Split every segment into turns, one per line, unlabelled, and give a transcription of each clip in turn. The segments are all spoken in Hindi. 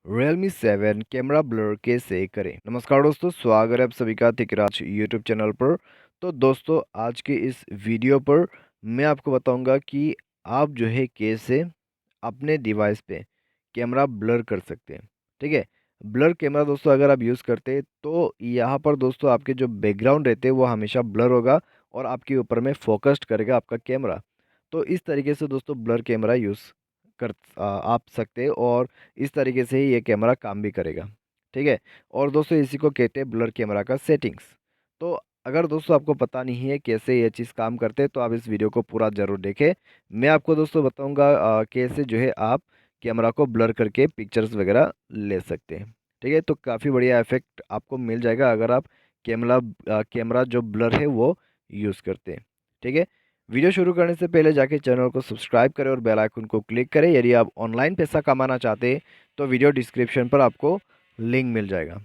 Realme 7 कैमरा ब्लर कैसे करें। नमस्कार दोस्तों, स्वागत है आप सभी का तिकराज यूट्यूब चैनल पर। तो दोस्तों, आज के इस वीडियो पर मैं आपको बताऊंगा कि आप जो है कैसे अपने डिवाइस पे कैमरा ब्लर कर सकते हैं। ठीक है, ब्लर कैमरा दोस्तों अगर आप यूज़ करते हैं तो यहाँ पर दोस्तों आपके जो बैकग्राउंड रहते हैं वो हमेशा ब्लर होगा और आपके ऊपर में फोकस्ड करेगा आपका कैमरा। तो इस तरीके से दोस्तों ब्लर कैमरा यूज़ आप सकते हैं और इस तरीके से ही ये कैमरा काम भी करेगा। ठीक है, और दोस्तों इसी को कहते हैं ब्लर कैमरा का सेटिंग्स। तो अगर दोस्तों आपको पता नहीं है कैसे ये चीज़ काम करते हैं तो आप इस वीडियो को पूरा ज़रूर देखें। मैं आपको दोस्तों बताऊंगा कैसे जो है आप कैमरा को ब्लर करके पिक्चर्स वगैरह ले सकते हैं। ठीक है, तो काफ़ी बढ़िया इफेक्ट आपको मिल जाएगा अगर आप कैमरा जो ब्लर है वो यूज़ करते हैं। ठीक है, वीडियो शुरू करने से पहले जाके चैनल को सब्सक्राइब करें और बेल आइकन को क्लिक करें। यदि आप ऑनलाइन पैसा कमाना चाहते हैं तो वीडियो डिस्क्रिप्शन पर आपको लिंक मिल जाएगा।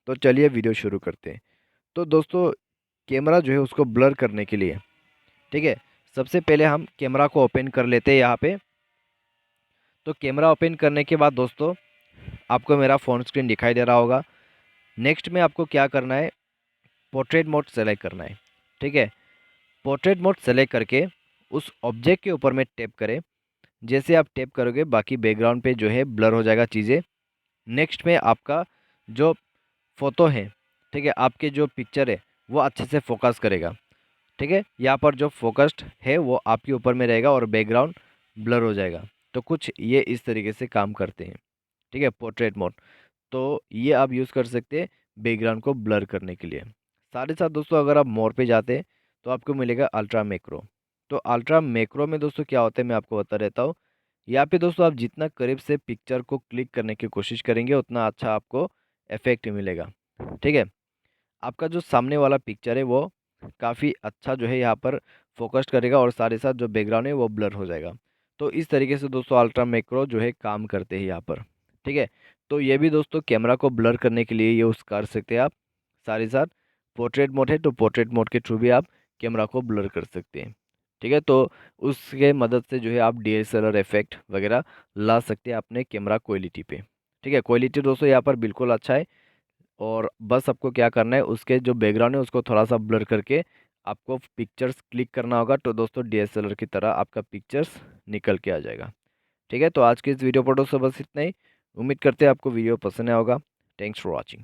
तो चलिए वीडियो शुरू करते हैं। तो दोस्तों, कैमरा जो है उसको ब्लर करने के लिए, ठीक है, सबसे पहले हम कैमरा को ओपन कर लेते हैं यहाँ पे। तो कैमरा ओपन करने के बाद दोस्तों आपको मेरा फ़ोन स्क्रीन दिखाई दे रहा होगा। नेक्स्ट में आपको क्या करना है, पोर्ट्रेट मोड सेलेक्ट करना है। ठीक है, पोर्ट्रेट मोड सेलेक्ट करके उस ऑब्जेक्ट के ऊपर में टैप करें। जैसे आप टैप करोगे बाकी बैकग्राउंड पे जो है ब्लर हो जाएगा चीज़ें। नेक्स्ट में आपका जो फ़ोटो है, ठीक है, आपके जो पिक्चर है वो अच्छे से फोकस करेगा। ठीक है, यहाँ पर जो फोकस्ड है वो आपके ऊपर में रहेगा और बैकग्राउंड ब्लर हो जाएगा। तो कुछ ये इस तरीके से काम करते हैं। ठीक है, पोर्ट्रेट मोड, तो ये आप यूज़ कर सकते हैं बैकग्राउंड को ब्लर करने के लिए। साथ ही साथ दोस्तों अगर आप मोर पे जाते हैं तो आपको मिलेगा अल्ट्रा मैक्रो। तो अल्ट्रा मैक्रो में दोस्तों क्या होता है मैं आपको बता देता हूँ। यहाँ पे दोस्तों आप जितना करीब से पिक्चर को क्लिक करने की कोशिश करेंगे उतना अच्छा आपको इफेक्ट मिलेगा। ठीक है, आपका जो सामने वाला पिक्चर है वो काफ़ी अच्छा जो है यहाँ पर फोकस करेगा और साथ ही साथ जो बैकग्राउंड है वो ब्लर हो जाएगा। तो इस तरीके से दोस्तों अल्ट्रा मैक्रो जो है काम करते हैं यहाँ पर। ठीक है, तो ये भी दोस्तों कैमरा को ब्लर करने के लिए यूज़ कर सकते हैं आप। साथ ही साथ पोर्ट्रेट मोड है तो पोर्ट्रेट मोड के थ्रू भी आप कैमरा को ब्लर कर सकते हैं। ठीक है, तो उसके मदद से जो है आप डीएसएलआर इफेक्ट वगैरह ला सकते हैं अपने कैमरा क्वालिटी पे। ठीक है, क्वालिटी दोस्तों यहाँ पर बिल्कुल अच्छा है और बस आपको क्या करना है, उसके जो बैकग्राउंड है उसको थोड़ा सा ब्लर करके आपको पिक्चर्स क्लिक करना होगा। तो दोस्तों डीएसएलआर की तरह आपका पिक्चर्स निकल के आ जाएगा। ठीक है, तो आज के इस वीडियो पर दोस्तों बस इतना ही। उम्मीद करते हैं आपको वीडियो पसंद आया होगा। Thanks for watching.